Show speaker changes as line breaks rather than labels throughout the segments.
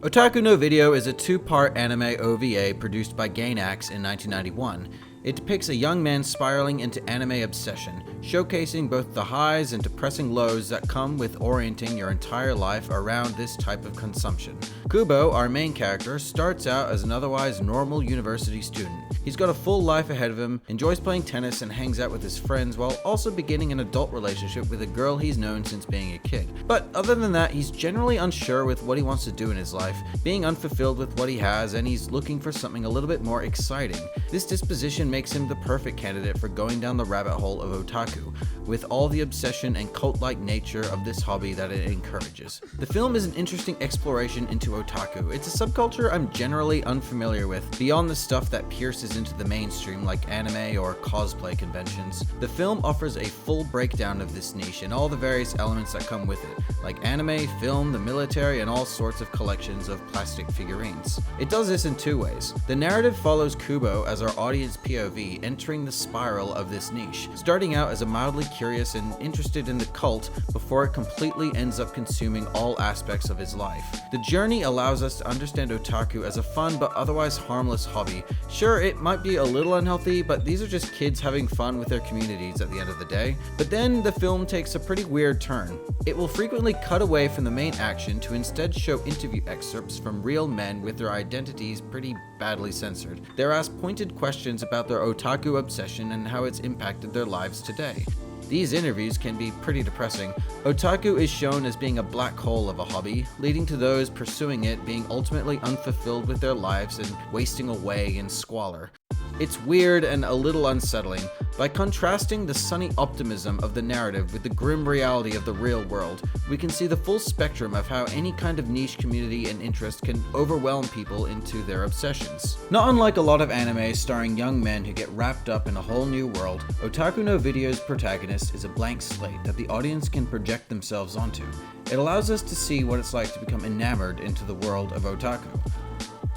Otaku no Video is a two-part anime OVA produced by Gainax in 1991. It depicts a young man spiraling into anime obsession, showcasing both the highs and depressing lows that come with orienting your entire life around this type of consumption. Kubo, our main character, starts out as an otherwise normal university student. He's got a full life ahead of him, enjoys playing tennis and hangs out with his friends while also beginning an adult relationship with a girl he's known since being a kid. But other than that, he's generally unsure with what he wants to do in his life, being unfulfilled with what he has, and he's looking for something a little bit more exciting. This disposition makes him the perfect candidate for going down the rabbit hole of otaku, with all the obsession and cult-like nature of this hobby that it encourages. The film is an interesting exploration into otaku. It's a subculture I'm generally unfamiliar with, beyond the stuff that pierces into the mainstream like anime or cosplay conventions. The film offers a full breakdown of this niche and all the various elements that come with it, like anime, film, the military, and all sorts of collections of plastic figurines. It does this in two ways. The narrative follows Kubo as our audience POV entering the spiral of this niche, starting out as a mildly curious and interested in the cult before it completely ends up consuming all aspects of his life. The journey allows us to understand otaku as a fun but otherwise harmless hobby. Sure, it might be a little unhealthy, but these are just kids having fun with their communities at the end of the day. But then the film takes a pretty weird turn. It will frequently cut away from the main action to instead show interview excerpts from real men with their identities pretty badly censored. They're asked pointed questions about their otaku obsession and how it's impacted their lives today. These interviews can be pretty depressing. Otaku is shown as being a black hole of a hobby, leading to those pursuing it being ultimately unfulfilled with their lives and wasting away in squalor. It's weird and a little unsettling. By contrasting the sunny optimism of the narrative with the grim reality of the real world, we can see the full spectrum of how any kind of niche community and interest can overwhelm people into their obsessions. Not unlike a lot of anime starring young men who get wrapped up in a whole new world, Otaku no Video's protagonist is a blank slate that the audience can project themselves onto. It allows us to see what it's like to become enamored into the world of otaku.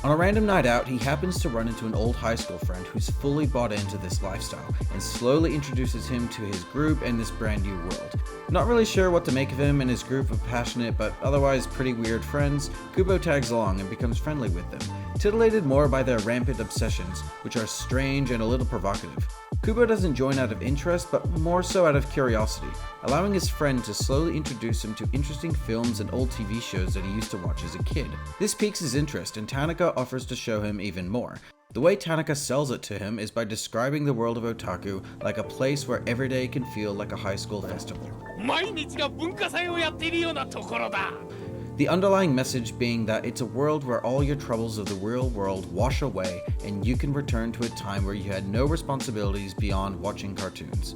On a random night out, he happens to run into an old high school friend who's fully bought into this lifestyle and slowly introduces him to his group and this brand new world. Not really sure what to make of him and his group of passionate but otherwise pretty weird friends, Kubo tags along and becomes friendly with them, titillated more by their rampant obsessions, which are strange and a little provocative. Kubo doesn't join out of interest, but more so out of curiosity, allowing his friend to slowly introduce him to interesting films and old TV shows that he used to watch as a kid. This piques his interest, and Tanaka offers to show him even more. The way Tanaka sells it to him is by describing the world of otaku like a place where every day can feel like a high school festival. The underlying message being that it's a world where all your troubles of the real world wash away and you can return to a time where you had no responsibilities beyond watching cartoons.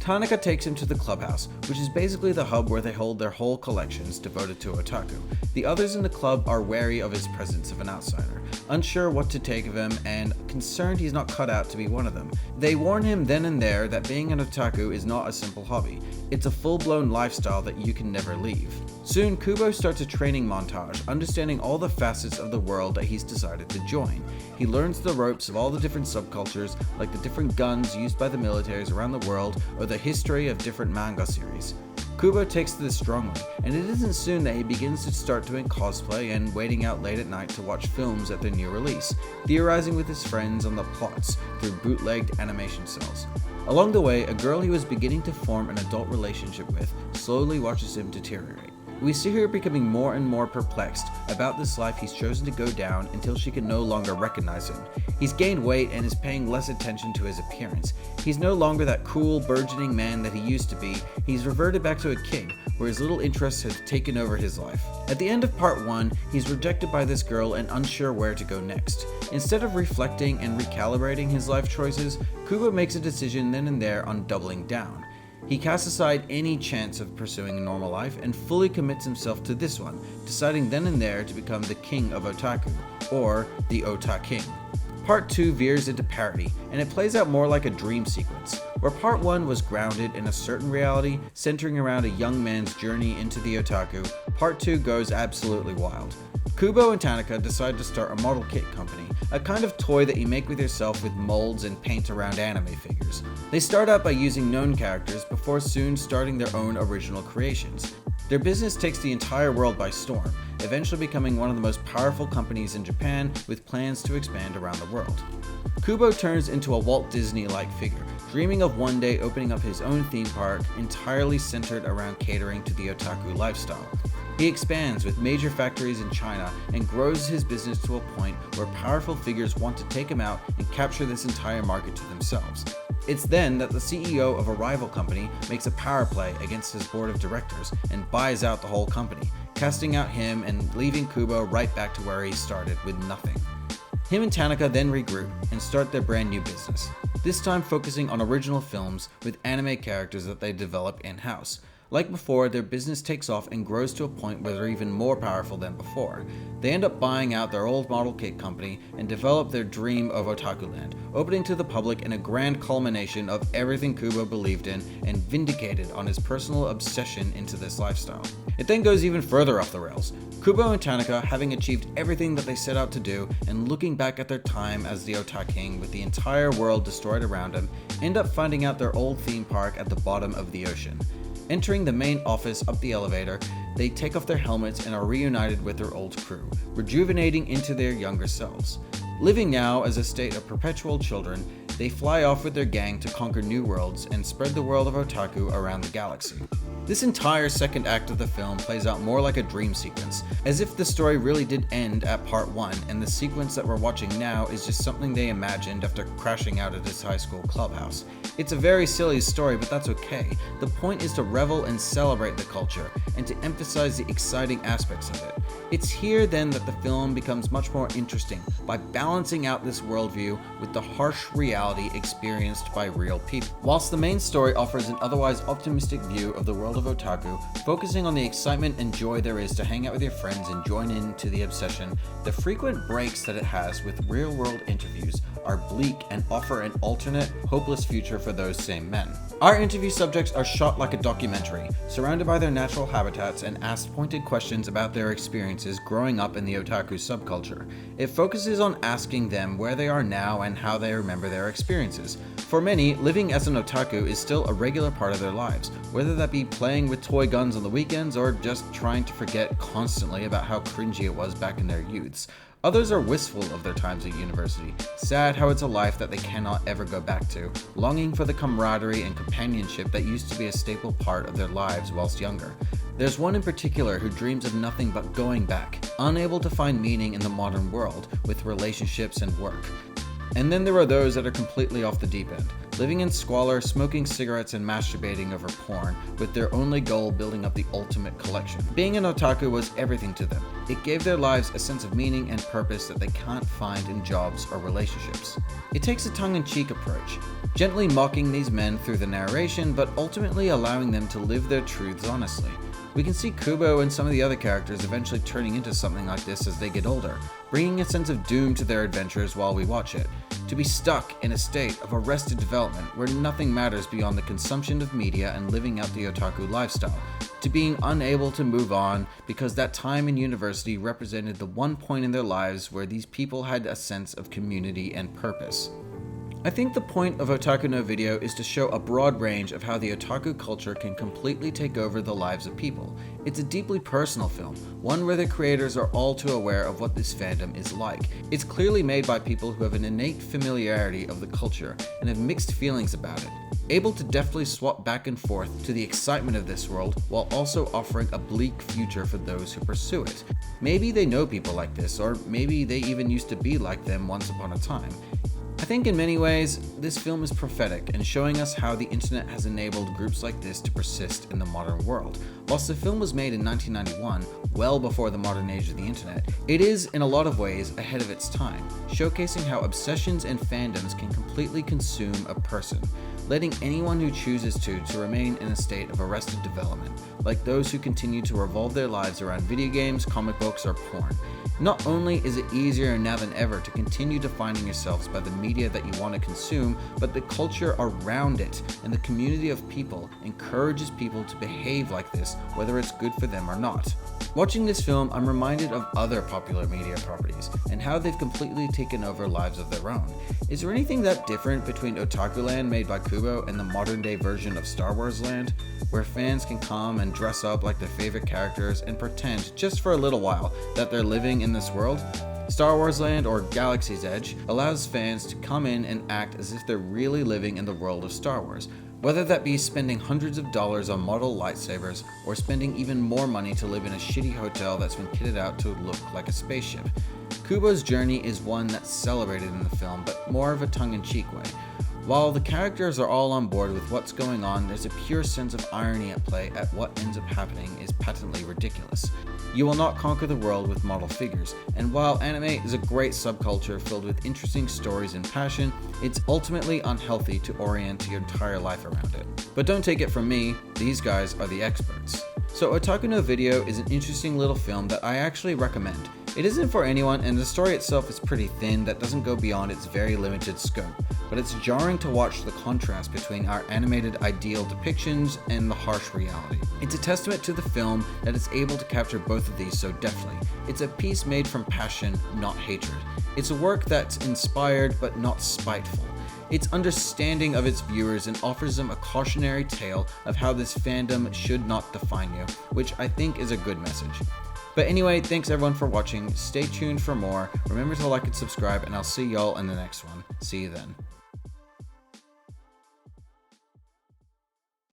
Tanaka takes him to the clubhouse, which is basically the hub where they hold their whole collections devoted to otaku. The others in the club are wary of his presence of an outsider, unsure what to take of him, and concerned he's not cut out to be one of them. They warn him then and there that being an otaku is not a simple hobby. It's a full-blown lifestyle that you can never leave. Soon, Kubo starts a training montage, understanding all the facets of the world that he's decided to join. He learns the ropes of all the different subcultures, like the different guns used by the militaries around the world, or the history of different manga series. Kubo takes to this strongly, and it isn't soon that he begins to start doing cosplay and waiting out late at night to watch films at their new release, theorizing with his friends on the plots through bootlegged animation cells. Along the way, a girl he was beginning to form an adult relationship with slowly watches him deteriorate. We see her becoming more and more perplexed about this life he's chosen to go down until she can no longer recognize him. He's gained weight and is paying less attention to his appearance. He's no longer that cool, burgeoning man that he used to be. He's reverted back to a kid, where his little interests have taken over his life. At the end of part 1, he's rejected by this girl and unsure where to go next. Instead of reflecting and recalibrating his life choices, Kubo makes a decision then and there on doubling down. He casts aside any chance of pursuing a normal life and fully commits himself to this one, deciding then and there to become the king of otaku, or the Ota King. Part 2 veers into parody, and it plays out more like a dream sequence. Where part 1 was grounded in a certain reality, centering around a young man's journey into the otaku, part 2 goes absolutely wild. Kubo and Tanaka decide to start a model kit company, a kind of toy that you make with yourself with molds and paint around anime figures. They start out by using known characters before soon starting their own original creations. Their business takes the entire world by storm, eventually becoming one of the most powerful companies in Japan with plans to expand around the world. Kubo turns into a Walt Disney-like figure, dreaming of one day opening up his own theme park entirely centered around catering to the otaku lifestyle. He expands with major factories in China and grows his business to a point where powerful figures want to take him out and capture this entire market to themselves. It's then that the CEO of a rival company makes a power play against his board of directors and buys out the whole company, casting out him and leaving Kubo right back to where he started with nothing. Him and Tanaka then regroup and start their brand new business, this time focusing on original films with anime characters that they develop in-house. Like before, their business takes off and grows to a point where they're even more powerful than before. They end up buying out their old model kit company and develop their dream of Otakuland, opening to the public in a grand culmination of everything Kubo believed in and vindicated on his personal obsession into this lifestyle. It then goes even further off the rails. Kubo and Tanaka, having achieved everything that they set out to do and looking back at their time as the Otaking with the entire world destroyed around them, end up finding out their old theme park at the bottom of the ocean. Entering the main office up the elevator, they take off their helmets and are reunited with their old crew, rejuvenating into their younger selves. Living now as a state of perpetual children, they fly off with their gang to conquer new worlds and spread the world of otaku around the galaxy. This entire second act of the film plays out more like a dream sequence, as if the story really did end at part 1 and the sequence that we're watching now is just something they imagined after crashing out at his high school clubhouse. It's a very silly story, but that's okay. The point is to revel and celebrate the culture, and to emphasize the exciting aspects of it. It's here then that the film becomes much more interesting by balancing out this worldview with the harsh reality experienced by real people. Whilst the main story offers an otherwise optimistic view of the world of otaku, focusing on the excitement and joy there is to hang out with your friends and join into the obsession, the frequent breaks that it has with real-world interviews are bleak and offer an alternate, hopeless future for those same men. Our interview subjects are shot like a documentary, surrounded by their natural habitats and asked pointed questions about their experiences growing up in the otaku subculture. It focuses on asking them where they are now and how they remember their experiences. For many, living as an otaku is still a regular part of their lives, whether that be playing with toy guns on the weekends or just trying to forget constantly about how cringy it was back in their youths. Others are wistful of their times at university, sad how it's a life that they cannot ever go back to, longing for the camaraderie and companionship that used to be a staple part of their lives whilst younger. There's one in particular who dreams of nothing but going back, unable to find meaning in the modern world with relationships and work. And then there are those that are completely off the deep end, living in squalor, smoking cigarettes and masturbating over porn, with their only goal building up the ultimate collection. Being an otaku was everything to them. It gave their lives a sense of meaning and purpose that they can't find in jobs or relationships. It takes a tongue-in-cheek approach, gently mocking these men through the narration, but ultimately allowing them to live their truths honestly. We can see Kubo and some of the other characters eventually turning into something like this as they get older, bringing a sense of doom to their adventures while we watch it. To be stuck in a state of arrested development where nothing matters beyond the consumption of media and living out the otaku lifestyle. To being unable to move on because that time in university represented the one point in their lives where these people had a sense of community and purpose. I think the point of Otaku no Video is to show a broad range of how the otaku culture can completely take over the lives of people. It's a deeply personal film, one where the creators are all too aware of what this fandom is like. It's clearly made by people who have an innate familiarity of the culture and have mixed feelings about it, able to deftly swap back and forth to the excitement of this world while also offering a bleak future for those who pursue it. Maybe they know people like this, or maybe they even used to be like them once upon a time. I think in many ways, this film is prophetic and showing us how the internet has enabled groups like this to persist in the modern world. Whilst the film was made in 1991, well before the modern age of the internet, it is in a lot of ways ahead of its time, showcasing how obsessions and fandoms can completely consume a person, letting anyone who chooses to remain in a state of arrested development, like those who continue to revolve their lives around video games, comic books, or porn. Not only is it easier now than ever to continue defining yourselves by the media that you want to consume, but the culture around it and the community of people encourages people to behave like this, whether it's good for them or not. Watching this film, I'm reminded of other popular media properties and how they've completely taken over lives of their own. Is there anything that different between Otaku Land made by Kubo and the modern day version of Star Wars Land, where fans can come and dress up like their favorite characters and pretend, just for a little while, that they're living in this world? Star Wars Land, or Galaxy's Edge, allows fans to come in and act as if they're really living in the world of Star Wars, whether that be spending hundreds of dollars on model lightsabers or spending even more money to live in a shitty hotel that's been kitted out to look like a spaceship. Kubo's journey is one that's celebrated in the film, but more of a tongue-in-cheek way. While the characters are all on board with what's going on, there's a pure sense of irony at play at what ends up happening is patently ridiculous. You will not conquer the world with model figures, and while anime is a great subculture filled with interesting stories and passion, it's ultimately unhealthy to orient your entire life around it. But don't take it from me, these guys are the experts. So Otaku no Video is an interesting little film that I actually recommend. It isn't for anyone, and the story itself is pretty thin that doesn't go beyond its very limited scope, but it's jarring to watch the contrast between our animated ideal depictions and the harsh reality. It's a testament to the film that it's able to capture both of these so deftly. It's a piece made from passion, not hatred. It's a work that's inspired but not spiteful. It's understanding of its viewers and offers them a cautionary tale of how this fandom should not define you, which I think is a good message. But anyway, thanks everyone for watching. Stay tuned for more. Remember to like and subscribe, and I'll see y'all in the next one. See you then.